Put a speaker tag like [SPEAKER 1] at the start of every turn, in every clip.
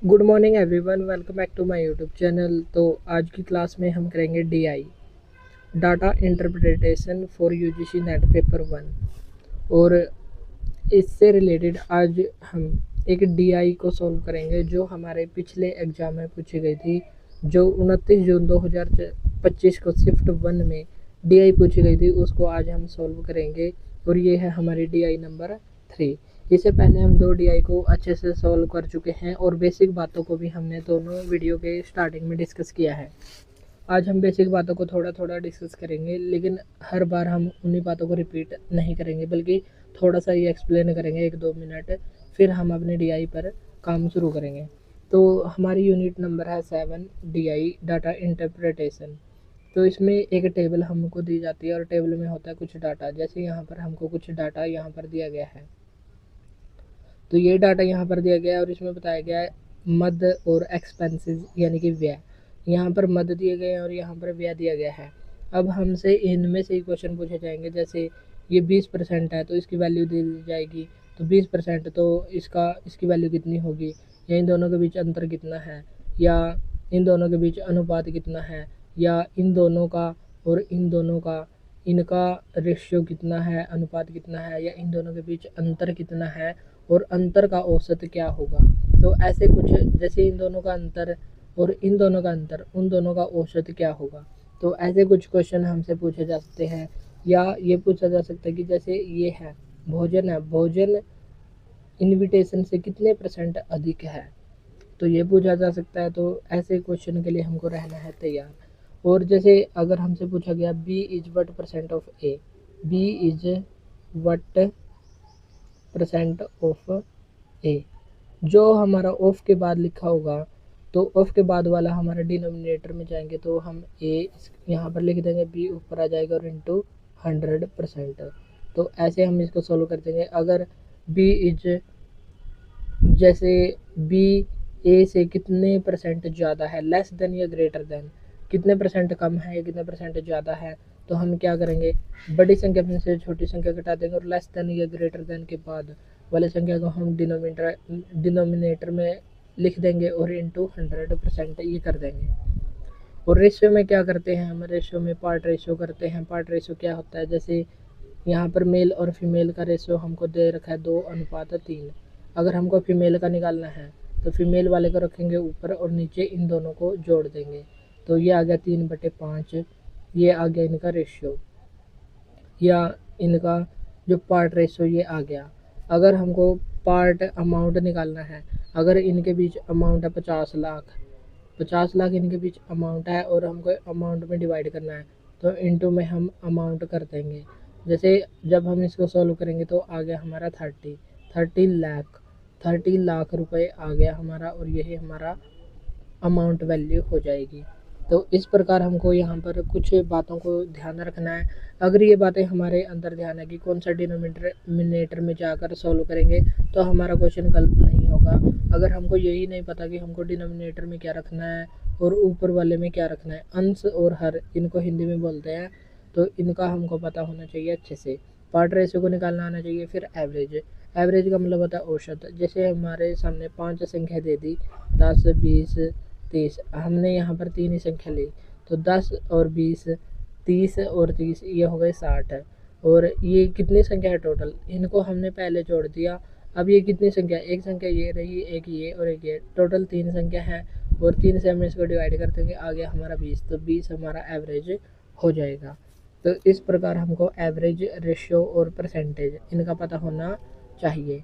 [SPEAKER 1] Good morning everyone, welcome back to my YouTube channel. तो आज की क्लास में हम करेंगे DI data interpretation for UGC NET paper 1। और इससे रिलेटेड आज हम एक डीआई को सॉल्व करेंगे जो हमारे पिछले एग्जाम में पूछी गई थी, जो 29 जून 2025 को शिफ्ट 1 में डीआई पूछी गई थी। उसको आज हम सॉल्व करेंगे और ये है हमारी डीआई नंबर 3। इससे पहले हम 2 डीआई को अच्छे से सॉल्व कर चुके हैं और बेसिक बातों को भी हमने दोनों वीडियो के स्टार्टिंग में डिस्कस किया है। आज हम बेसिक बातों को थोड़ा थोड़ा डिस्कस करेंगे, लेकिन हर बार हम उन्हीं बातों को रिपीट नहीं करेंगे, बल्कि थोड़ा सा ये एक्सप्लेन करेंगे 1-2 मिनट, फिर हम अपने डीआई पर काम शुरू करेंगे। तो हमारी यूनिट नंबर है 7 डीआई डाटा इंटरप्रिटेशन। तो इसमें एक टेबल हमको दी जाती है और टेबल में होता है कुछ डाटा। जैसे यहाँ पर हमको कुछ डाटा यहाँ पर दिया गया है, तो ये डाटा यहाँ पर दिया गया है और इसमें बताया गया है मद और एक्सपेंसेस यानी कि व्यय। यहाँ पर मद दिए गए हैं और यहाँ पर व्यय दिया गया है। अब हमसे इनमें से ही क्वेश्चन पूछे जाएंगे। जैसे ये 20% है तो इसकी वैल्यू दे दी जाएगी, तो 20% तो इसकी वैल्यू कितनी होगी, या इन दोनों के बीच अंतर कितना है, या इन दोनों के बीच अनुपात कितना है, या इन दोनों का और इन दोनों का इनका रेशियो कितना है, अनुपात कितना है, या इन दोनों के बीच अंतर कितना है और अंतर का औसत क्या होगा। तो ऐसे कुछ, जैसे इन दोनों का अंतर और इन दोनों का अंतर, उन दोनों का औसत क्या होगा। तो ऐसे कुछ क्वेश्चन हमसे पूछे जा सकते हैं। या ये पूछा जा सकता है कि जैसे ये है भोजन है, भोजन इनविटेशन से कितने % अधिक है, तो ये पूछा जा सकता है। तो ऐसे क्वेश्चन के लिए हमको रहना है तैयार। और जैसे अगर हमसे पूछा गया B is what % of A, B is what % of A, जो हमारा ऑफ के बाद लिखा होगा, तो ऑफ के बाद वाला हमारा डिनोमिनेटर में जाएंगे तो हम ए यहाँ पर लिख देंगे, बी ऊपर आ जाएगा और इंटू 100%। तो ऐसे हम इसको सोल्व कर देंगे। अगर बी इज, जैसे बी ए से कितने % ज़्यादा है, लेस देन या ग्रेटर देन, कितने % कम है या कितने % ज़्यादा है, तो हम क्या करेंगे, बड़ी संख्या में से छोटी संख्या घटा देंगे और लेस देन या ग्रेटर देन के बाद वाली संख्या को हम डिनोमिनेटर में लिख देंगे और इंटू 100% ये कर देंगे। और रेशियो में क्या करते हैं, हम रेशियो में पार्ट रेशियो करते हैं। पार्ट रेशियो क्या होता है, जैसे यहाँ पर मेल और फीमेल का रेशियो हमको दे रखा है 2:3। अगर हमको फीमेल का निकालना है तो फीमेल वाले को रखेंगे ऊपर और नीचे इन दोनों को जोड़ देंगे, तो ये आ गया 3/5। ये आ गया इनका रेशियो, या इनका जो पार्ट रेशियो ये आ गया। अगर हमको पार्ट अमाउंट निकालना है, अगर इनके बीच अमाउंट है 50 लाख इनके बीच अमाउंट है और हमको अमाउंट में डिवाइड करना है, तो इनटू में हम अमाउंट कर देंगे। जैसे जब हम इसको सॉल्व करेंगे तो आ गया हमारा 30 लाख रुपए आ गया हमारा, और यही हमारा अमाउंट वैल्यू हो जाएगी। तो इस प्रकार हमको यहाँ पर कुछ बातों को ध्यान रखना है। अगर ये बातें हमारे अंदर ध्यान है कि कौन सा डिनोमिनेटर में जाकर सॉल्व करेंगे, तो हमारा क्वेश्चन गलत नहीं होगा। अगर हमको यही नहीं पता कि हमको डिनोमिनेटर में क्या रखना है और ऊपर वाले में क्या रखना है, अंश और हर इनको हिंदी में बोलते हैं, तो इनका हमको पता होना चाहिए अच्छे से। पार्ट रेशियो को निकालना आना चाहिए। फिर एवरेज, एवरेज का मतलब होता है औसत। जैसे हमारे सामने 5 संख्या दे दी, 10, 20, 30, हमने यहाँ पर 3 ही संख्या ली, तो 10 और 20, 30 और 30, ये हो गए 60। और ये कितनी संख्या है टोटल, इनको हमने पहले जोड़ दिया। अब ये कितनी संख्या, एक संख्या ये रही, एक ये और एक ये, टोटल 3 संख्या है और 3 से हम इसको डिवाइड कर देंगे, आ गया हमारा 20। तो 20 हमारा एवरेज हो जाएगा। तो इस प्रकार हमको एवरेज, रेशियो और परसेंटेज इनका पता होना चाहिए।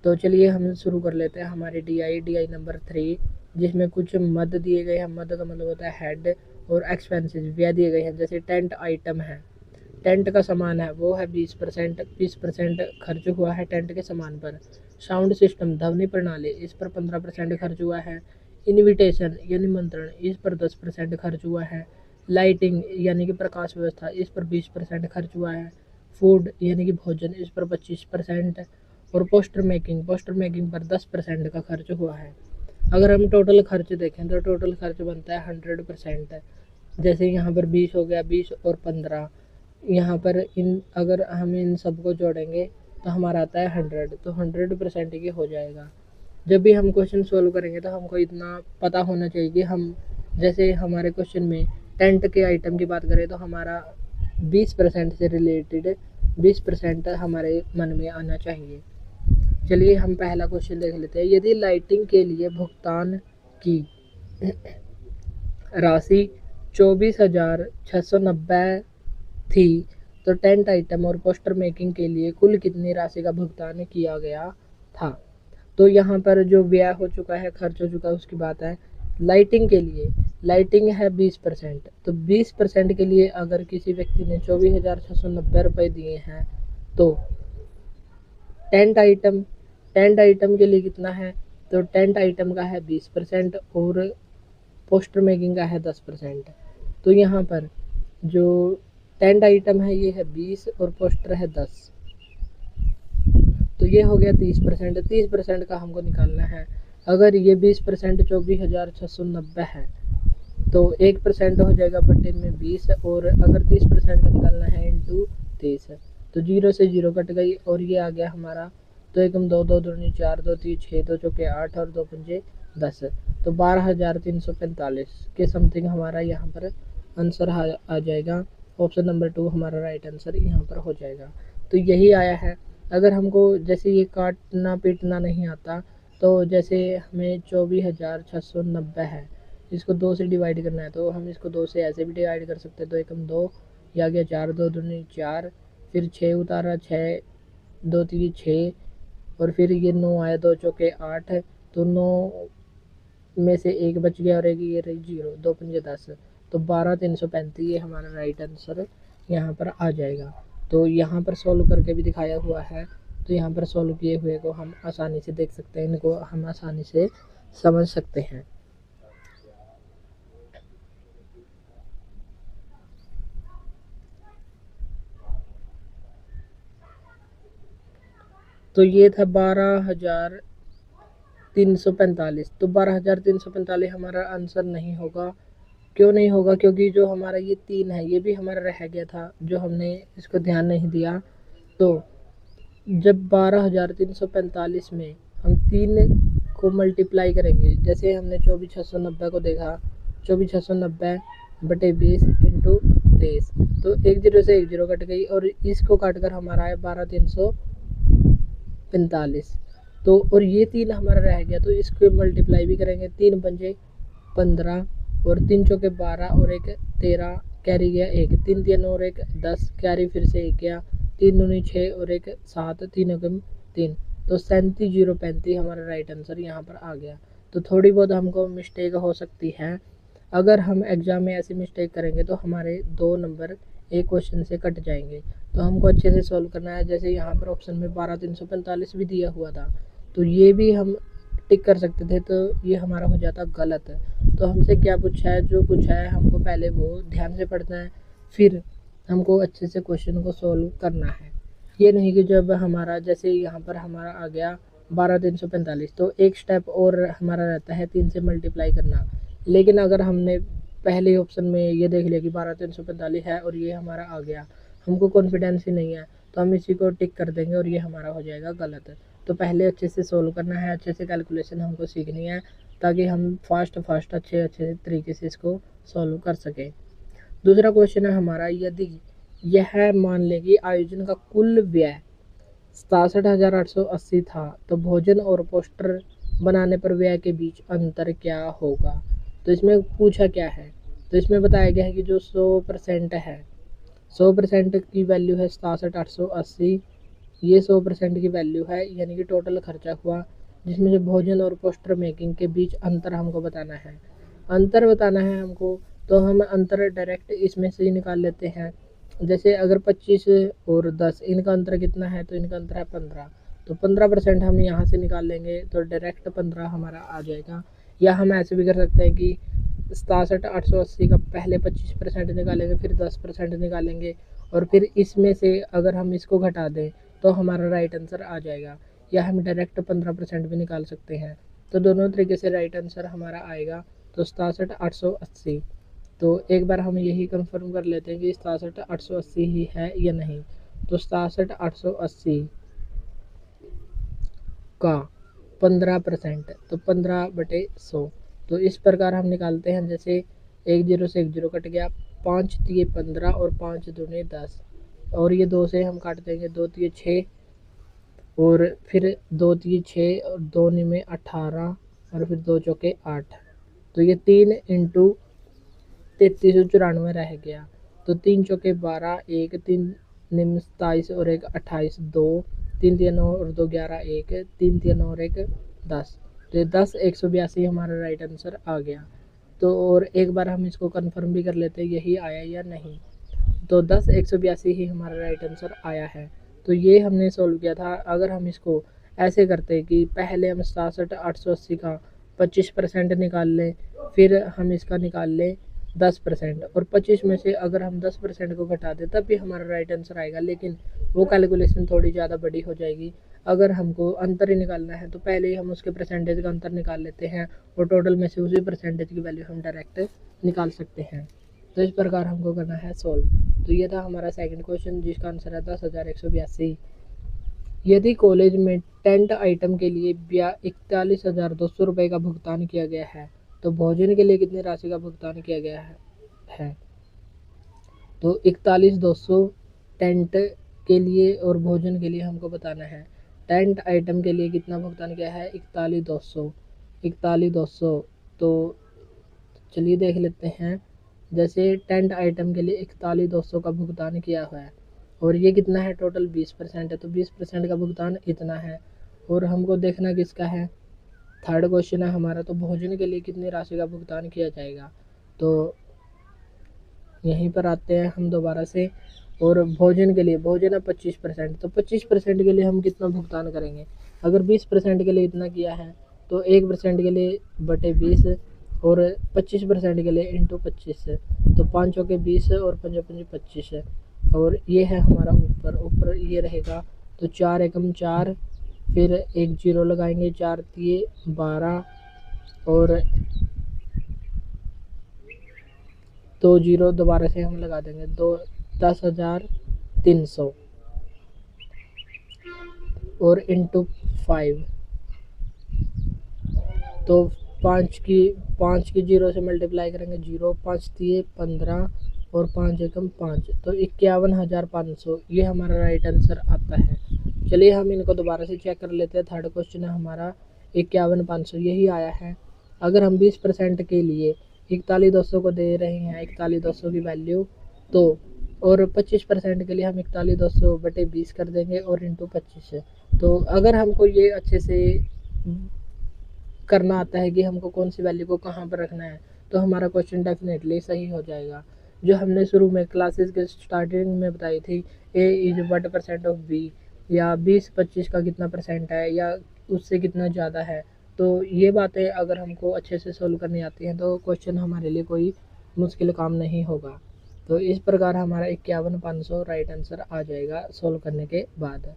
[SPEAKER 1] तो चलिए हम शुरू कर लेते हैं हमारी डीआई नंबर 3, जिसमें कुछ मद दिए गए हैं। मद का मतलब होता है हेड, और एक्सपेंसेस व्यय दिए गए हैं। जैसे टेंट आइटम है, टेंट का सामान है, वो है 20% खर्च हुआ है टेंट के सामान पर। साउंड सिस्टम ध्वनि प्रणाली, इस पर 15% खर्च हुआ है। इनविटेशन यानी निमंत्रण, इस पर 10% खर्च हुआ है। लाइटिंग यानी कि प्रकाश व्यवस्था, इस पर 20% खर्च हुआ है। फूड यानी कि भोजन, इस पर 25%। और पोस्टर मेकिंग पर 10% का खर्च हुआ है। अगर हम टोटल खर्च देखें तो टोटल खर्च बनता है 100%। जैसे यहाँ पर 20 हो गया, 20 और 15, यहाँ पर इन अगर हम इन सबको जोड़ेंगे तो हमारा आता है 100, तो 100% ये हो जाएगा। जब भी हम क्वेश्चन सोल्व करेंगे तो हमको इतना पता होना चाहिए कि हम, जैसे हमारे क्वेश्चन में टेंट के आइटम की बात करें तो हमारा 20% से रिलेटेड 20% हमारे मन में आना चाहिए। चलिए हम पहला क्वेश्चन देख लेते हैं। यदि लाइटिंग के लिए भुगतान की राशि 24,690 थी तो टेंट आइटम और पोस्टर मेकिंग के लिए कुल कितनी राशि का भुगतान किया गया था। तो यहाँ पर जो व्यय हो चुका है, खर्च हो चुका है, उसकी बात है। लाइटिंग के लिए, लाइटिंग है 20%, तो 20% के लिए अगर किसी व्यक्ति ने 24,690 रुपये दिए हैं तो टेंट आइटम के लिए कितना है, तो टेंट आइटम का है 20% और पोस्टर मेकिंग का है 10%। तो यहाँ पर जो टेंट आइटम है ये है 20 और पोस्टर है 10, तो ये हो गया 30%। 30% का हमको निकालना है। अगर ये 20% 24,690 है तो 1% हो जाएगा बटे में 20, और अगर 30% का निकालना है इंटू 30, तो 0 से 0 कट गई और ये आ गया हमारा। तो एकम 2 2 दूनी 4 2 3 6 2 चौके 8 और 2 पंजे 10, तो 12,345 के समथिंग हमारा यहाँ पर आंसर आ जाएगा। ऑप्शन नंबर 2 हमारा राइट आंसर यहाँ पर हो जाएगा। तो यही आया है। अगर हमको जैसे ये काटना पीटना नहीं आता, तो जैसे हमें 24,690 है, इसको 2 से डिवाइड करना है, तो हम इसको 2 से ऐसे भी डिवाइड कर सकते हैं। तो एकम 2, ये आ गया 4 2 दूनी 4, फिर 6 उतारा 6 2 3 6, और फिर ये 9 आया 2 चौके 8, तो 9 में से 1 बच गया और एक ये रही 0, 2 पंजे 10, तो 12,335 ये हमारा राइट आंसर यहाँ पर आ जाएगा। तो यहाँ पर सॉल्व करके भी दिखाया हुआ है, तो यहाँ पर सॉल्व किए हुए को हम आसानी से देख सकते हैं, इनको हम आसानी से समझ सकते हैं। तो ये था 12,345, तो 12,345 हमारा आंसर नहीं होगा। क्यों नहीं होगा? क्योंकि जो हमारा ये 3 है ये भी हमारा रह गया था, जो हमने इसको ध्यान नहीं दिया। तो जब 12,345 में हम 3 को मल्टीप्लाई करेंगे, जैसे हमने 24,690 को देखा, 24,690 बटे 20 इंटू 23, तो 1 0 से 1 0 कट गई और इसको काट कर हमारा है 12,345। तो और ये 3 हमारा रह गया, तो इसको मल्टीप्लाई भी करेंगे। 3 पंजे 15 और 3 चौके 12 और एक 13, कैरी गया 1, 3 3 और एक 10, कैरी फिर से 1 गया, 3 दूनी 6 और एक 7, 3 एकम 3, तो 37,035 हमारा राइट आंसर यहाँ पर आ गया। तो थोड़ी बहुत हमको मिस्टेक हो सकती है। अगर हम एग्ज़ाम में ऐसी मिस्टेक करेंगे तो हमारे 2 नंबर एक क्वेश्चन से कट जाएंगे। तो हमको अच्छे से सॉल्व करना है। जैसे यहाँ पर ऑप्शन में 12,345 भी दिया हुआ था, तो ये भी हम टिक कर सकते थे, तो ये हमारा हो जाता गलत। तो हमसे क्या पूछा है, जो पूछा है हमको पहले वो ध्यान से पढ़ना है, फिर हमको अच्छे से क्वेश्चन को सॉल्व करना है। ये नहीं कि जब हमारा, जैसे यहाँ पर हमारा आ गया 12,345, तो एक स्टेप और हमारा रहता है 3 से मल्टीप्लाई करना। लेकिन अगर हमने पहले ऑप्शन में ये देख लिया कि 12,345 है और ये हमारा आ गया, हमको कॉन्फिडेंस ही नहीं है, तो हम इसी को टिक कर देंगे और ये हमारा हो जाएगा गलत। तो पहले अच्छे से सोल्व करना है, अच्छे से कैलकुलेशन हमको सीखनी है, ताकि हम फास्ट अच्छे तरीके से इसको सॉल्व कर सकें। दूसरा क्वेश्चन है हमारा, यदि यह मान लें कि आयोजन का कुल व्यय 67,880 था, तो भोजन और पोस्टर बनाने पर व्यय के बीच अंतर क्या होगा। तो इसमें पूछा क्या है, तो इसमें बताया गया है कि जो 100% है, 100% की वैल्यू है 67,880, ये 100% की वैल्यू है, यानी कि टोटल खर्चा हुआ, जिसमें से भोजन और पोस्टर मेकिंग के बीच अंतर हमको बताना है। अंतर बताना है हमको, तो हम अंतर डायरेक्ट इसमें से ही निकाल लेते हैं। जैसे अगर 25 और 10 इनका अंतर कितना है, तो इनका अंतर है 15, तो 15% हम यहाँ से निकाल लेंगे, तो डायरेक्ट 15 हमारा आ जाएगा। या हम ऐसे भी कर सकते हैं कि 67,880 का पहले 25% निकालेंगे, फिर 10% निकालेंगे, और फिर इसमें से अगर हम इसको घटा दें तो हमारा राइट आंसर आ जाएगा। या हम डायरेक्ट 15% भी निकाल सकते हैं। तो दोनों तरीके से राइट आंसर हमारा आएगा। तो 67,880, तो एक बार हम यही कंफर्म कर लेते हैं कि 67,880 ही है या नहीं। तो 67,880 का 15%, तो 15/100। तो इस प्रकार हम निकालते हैं, जैसे 1 0 से 1 0 कट गया, 5 तिये 15 और 5 दूने 10, और ये 2 से हम काट देंगे, 2 तिये 6 और फिर 2 तिये 6 और 2 निमे 18 और फिर 2 चौके 8। तो ये 3 इंटू 3394 रह गया। तो 3 चौके 12, 1 3 निम 27 और 1 28, 2 3 तिया 9 और 2 11, 1 3 तिया 9 और 1 10। तो 10 182 हमारा राइट आंसर आ गया। तो और एक बार हम इसको कंफर्म भी कर लेते हैं यही आया या नहीं। तो 10 182 ही हमारा राइट आंसर आया है। तो ये हमने सोल्व किया था। अगर हम इसको ऐसे करते कि पहले हम 67 880 का 25% निकाल लें, फिर हम इसका निकाल लें 10%, और 25 में से अगर हम 10% को घटा दें तब भी हमारा राइट आंसर आएगा, लेकिन वो कैलकुलेशन थोड़ी ज़्यादा बड़ी हो जाएगी। अगर हमको अंतर ही निकालना है तो पहले ही हम उसके परसेंटेज का अंतर निकाल लेते हैं और टोटल में से उसी परसेंटेज की वैल्यू हम डायरेक्ट निकाल सकते हैं। तो इस प्रकार हमको करना है सॉल्व। तो ये था हमारा सेकंड क्वेश्चन, जिसका आंसर है 10,182। यदि कॉलेज में टेंट आइटम के लिए 41,200 रुपये का भुगतान किया गया है, तो भोजन के लिए कितनी राशि का भुगतान किया गया है? तो 41,200 टेंट के लिए और भोजन के लिए हमको बताना है। टेंट आइटम के लिए कितना भुगतान किया है? 41,200। तो चलिए देख लेते हैं। जैसे टेंट आइटम के लिए 41,200 का भुगतान किया हुआ है और ये कितना है? टोटल 20% है, तो 20% का भुगतान इतना है। और हमको देखना किसका है? थर्ड क्वेश्चन है हमारा, तो भोजन के लिए कितनी राशि का भुगतान किया जाएगा? तो यहीं पर आते हैं हम दोबारा से, और भोजन के लिए, भोजन है 25%, तो 25% के लिए हम कितना भुगतान करेंगे? अगर 20% के लिए इतना किया है तो 1% के लिए बटे 20 और 25% के लिए इंटू 25, तो 5 चौके 20 और 5 पंजे 25 है। और ये है हमारा ऊपर ये रहेगा, तो 4 एकम 4, फिर 1 0 लगाएंगे, 4 तिये 12 और 2 0 दोबारा से हम लगा देंगे, 10,300 और इंटू 5, तो 5 की 0 से मल्टीप्लाई करेंगे 0, 5 तिये 15 और 5 एकम 5, तो 51,500 ये हमारा राइट आंसर आता है। चलिए हम इनको दोबारा से चेक कर लेते हैं। थर्ड क्वेश्चन है हमारा 51,500, यही आया है। अगर हम 20% के लिए 41,200 को दे रहे हैं, 41,200 की वैल्यू, तो और 25% के लिए हम 41,200 बटे 20 कर देंगे और इंटू 25। तो अगर हमको ये अच्छे से करना आता है कि हमको कौन सी वैल्यू को कहाँ पर रखना है, तो हमारा क्वेश्चन डेफिनेटली सही हो जाएगा। जो हमने शुरू में क्लासेस के स्टार्टिंग में बताई थी, A is what percent of B, या 20-25 का कितना परसेंट है या उससे कितना ज़्यादा है, तो ये बातें अगर हमको अच्छे से सोल्व करनी आती हैं तो क्वेश्चन हमारे लिए कोई मुश्किल काम नहीं होगा। तो इस प्रकार हमारा 51,500 राइट आंसर आ जाएगा सोल्व करने के बाद।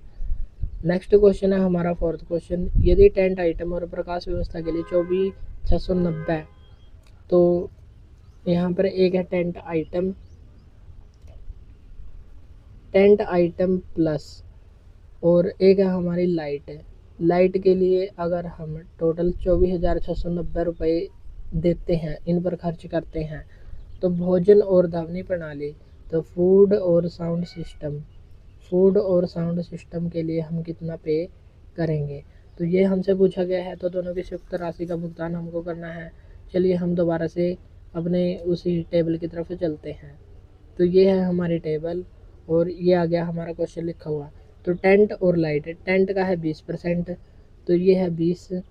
[SPEAKER 1] नेक्स्ट क्वेश्चन है हमारा फोर्थ क्वेश्चन, यदि टेंट आइटम और प्रकाश व्यवस्था के लिए 24,690, तो यहाँ पर एक है टेंट आइटम प्लस और एक है हमारी लाइट के लिए अगर हम टोटल 24,690 रुपये देते हैं, इन पर खर्च करते हैं, तो भोजन और ध्वनि प्रणाली, तो फूड और साउंड सिस्टम के लिए हम कितना पे करेंगे? तो ये हमसे पूछा गया है, तो दोनों की संयुक्त राशि का भुगतान हमको करना है। चलिए हम दोबारा से अपने उसी टेबल की तरफ चलते हैं। तो ये है हमारी टेबल और ये आ गया हमारा क्वेश्चन लिखा हुआ। तो टेंट और लाइट, टेंट का है 20%, तो ये है 20,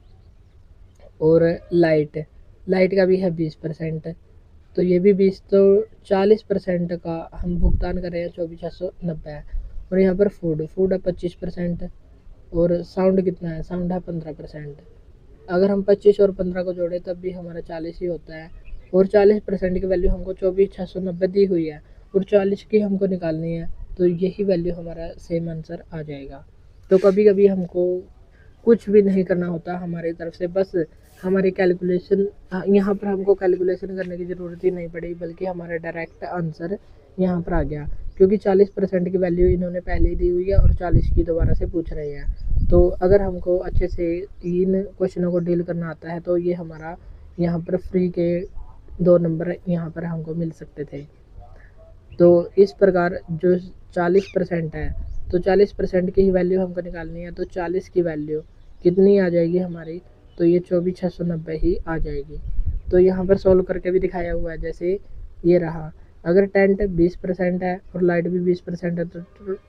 [SPEAKER 1] और लाइट का भी है 20%, तो ये भी 20, तो 40% का हम भुगतान कर रहे हैं, 24,690। और यहाँ पर फूड है 25%, और साउंड कितना है? साउंड है 15%। अगर हम 25 और 15 को जोड़े तब भी हमारा 40 ही होता है, और 40% की वैल्यू हमको 24,690 दी हुई है और 40 की हमको निकालनी है, तो यही वैल्यू हमारा सेम आंसर आ जाएगा। तो कभी कभी हमको कुछ भी नहीं करना होता हमारी तरफ से, बस हमारी कैलकुलेशन, यहाँ पर हमको कैलकुलेशन करने की ज़रूरत ही नहीं पड़ी, बल्कि हमारा डायरेक्ट आंसर यहाँ पर आ गया, क्योंकि 40% की वैल्यू इन्होंने पहले ही दी हुई है और 40 की दोबारा से पूछ रहे हैं। तो अगर हमको अच्छे से इन क्वेश्चनों को डील करना आता है तो ये हमारा यहाँ पर फ्री के 2 नंबर यहाँ पर हमको मिल सकते थे। तो इस प्रकार जो 40% है, तो 40% की ही वैल्यू हमको निकालनी है। तो 40 की वैल्यू कितनी आ जाएगी हमारी, तो ये 24,690 ही आ जाएगी। तो यहाँ पर सोल्व करके भी दिखाया हुआ है, जैसे ये रहा। अगर टेंट 20% है और लाइट भी 20% है तो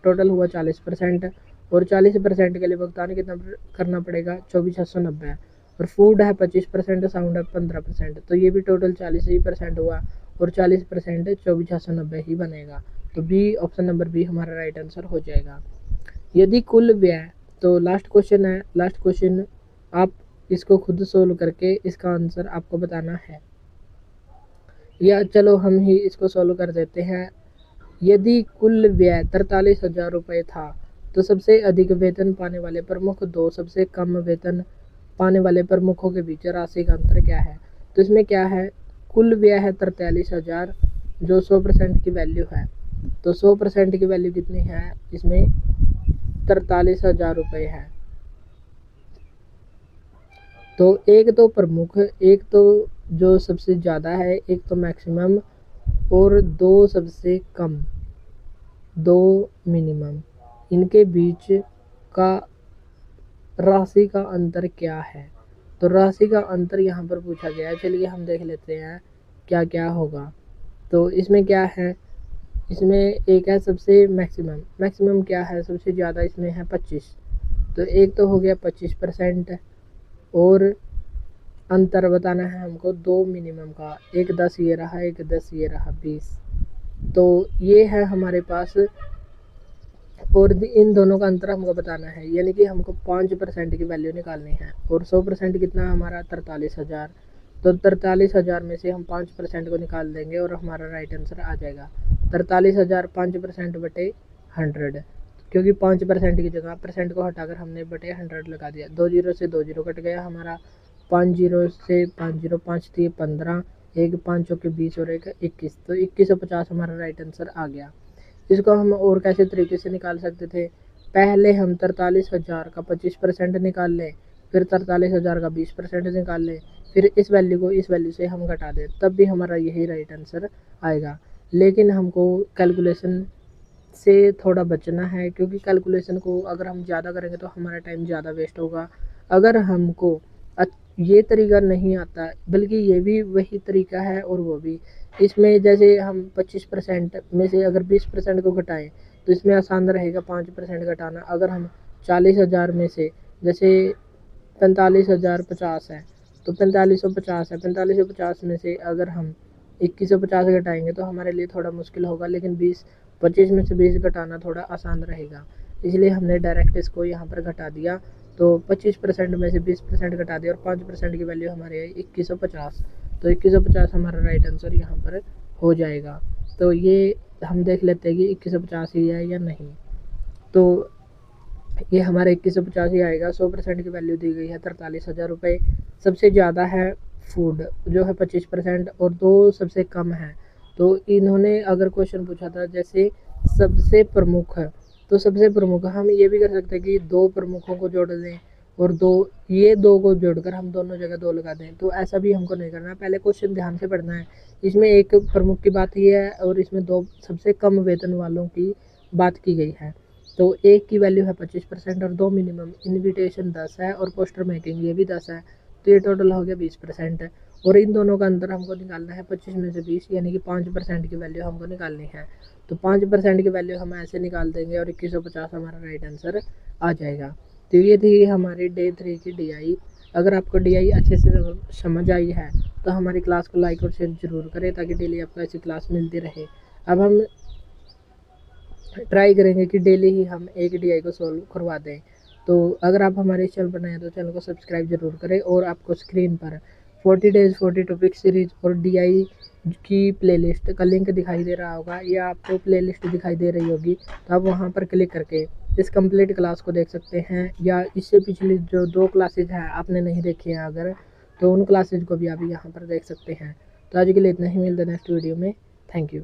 [SPEAKER 1] टोटल हुआ 40%, और 40% के लिए भुगतान कितना करना पड़ेगा, 24,690। और फूड है 25%, साउंड है 15%, तो ये भी टोटल 40% हुआ, और 40% 24,690 ही बनेगा। तो बी, ऑप्शन नंबर बी हमारा राइट आंसर हो जाएगा। यदि कुल व्यय, तो लास्ट क्वेश्चन है। लास्ट क्वेश्चन आप इसको खुद सोल्व करके इसका आंसर आपको बताना है, या चलो हम ही इसको सोल्व कर देते हैं। यदि कुल व्यय 43,000 रुपये था तो सबसे अधिक वेतन पाने वाले प्रमुख दो सबसे कम वेतन पाने वाले प्रमुखों के बीच राशि का अंतर क्या है। तो इसमें क्या है, कुल व्यय है 43,000 जो 100% की वैल्यू है। तो 100% की वैल्यू कितनी है, इसमें 43,000 रुपये है। तो एक तो प्रमुख, एक तो जो सबसे ज़्यादा है, एक तो मैक्सिमम, और दो सबसे कम, दो मिनिमम, इनके बीच का राशि का अंतर क्या है। तो राशि का अंतर यहाँ पर पूछा गया है। चलिए हम देख लेते हैं क्या क्या होगा। तो इसमें क्या है, इसमें एक है सबसे मैक्सिमम। मैक्सिमम क्या है, सबसे ज़्यादा इसमें है 25। तो एक तो हो गया 25%, और अंतर बताना है हमको दो मिनिमम का, एक 10 ये रहा, एक 10 ये रहा, 20। तो ये है हमारे पास, और इन दोनों का अंतर हमको बताना है, यानी कि हमको 5% की वैल्यू निकालनी है। और 100% कितना हमारा 43,000। तो 43,000 में से हम 5% को निकाल देंगे और हमारा राइट आंसर आ जाएगा 43,000 5% बटे 100, क्योंकि 5% की जगह परसेंट को हटाकर हमने बटे 100 लगा दिया। 2 जीरो से 2 जीरो कट गया हमारा, 5 जीरो से 5 जीरो, 5 थी 15, एक 5 चौके 20 और एक 21। तो 2150 हमारा राइट आंसर आ गया। इसको हम और कैसे तरीके से निकाल सकते थे, पहले हम 43,000 का 25% निकाल लें, फिर 43,000 का 20% निकाल लें, फिर इस वैल्यू को इस वैल्यू से हम घटा दें, तब भी हमारा यही राइट आंसर आएगा। लेकिन हमको कैलकुलेशन से थोड़ा बचना है, क्योंकि कैलकुलेशन को अगर हम ज़्यादा करेंगे तो हमारा टाइम ज़्यादा वेस्ट होगा। अगर हमको ये तरीका नहीं आता, बल्कि ये भी वही तरीका है और वो भी, इसमें जैसे हम 25% में से अगर 20% को घटाएं तो इसमें आसान रहेगा 5% घटाना। अगर हम 40,000 में से, जैसे 45,050 है तो 4550 है, 4550 में से अगर हम 2150 घटाएंगे तो हमारे लिए थोड़ा मुश्किल होगा, लेकिन 25 में से 20 घटाना थोड़ा आसान रहेगा। इसलिए हमने डायरेक्ट इसको यहाँ पर घटा दिया। तो 25% में से 20% घटा दिया और 5% की वैल्यू हमारे है 2150। तो 2150 हमारा राइट आंसर यहाँ पर हो जाएगा। तो ये हम देख लेते हैं कि 2150 ही है या नहीं। तो ये हमारा 2150 ही आएगा। 100% की वैल्यू दी गई है 43,000 रुपये। सबसे ज़्यादा है फूड जो है 25%, और दो सबसे कम है। तो इन्होंने अगर क्वेश्चन पूछा था जैसे सबसे प्रमुख है, तो सबसे प्रमुख हम ये भी कर सकते हैं कि दो प्रमुखों को जोड़ दें और ये दो को जोड़कर हम दोनों जगह 2 लगा दें। तो ऐसा भी हमको नहीं करना है, पहले क्वेश्चन ध्यान से पढ़ना है। इसमें एक प्रमुख की बात ये है और इसमें 2 सबसे कम वेतन वालों की बात की गई है। तो एक की वैल्यू है 25% और 2 मिनिमम, इन्विटेशन 10 है और पोस्टर मेकिंग ये भी 10 है। तो ये टोटल हो गया 20%। और इन दोनों का अंतर हमको निकालना है 25 में से 20, यानी कि 5% की वैल्यू हमको निकालनी है। तो 5% की वैल्यू हम ऐसे निकाल देंगे और 2150 हमारा राइट आंसर आ जाएगा। तो ये थी हमारी डे 3 की DI। अगर आपको DI अच्छे से समझ आई है तो हमारी क्लास को लाइक और शेयर ज़रूर करें, ताकि डेली आपको ऐसी क्लास मिलती रहे। अब हम ट्राई करेंगे कि डेली ही हम एक DI को सोल्व करवा दें। तो अगर आप हमारे चैनल पर नए हैं तो चैनल को सब्सक्राइब जरूर करें, और आपको स्क्रीन पर 40 डेज 40 टॉपिक सीरीज और DI की प्लेलिस्ट का लिंक दिखाई दे रहा होगा, या आपको प्लेलिस्ट दिखाई दे रही होगी, तो आप वहां पर क्लिक करके इस कंप्लीट क्लास को देख सकते हैं, या इससे पिछली जो 2 क्लासेज हैं आपने नहीं देखी हैं अगर, तो उन क्लासेज को भी आप यहाँ पर देख सकते हैं। तो आज के लिए इतना ही, मिलते हैं नेक्स्ट वीडियो में। Thank you.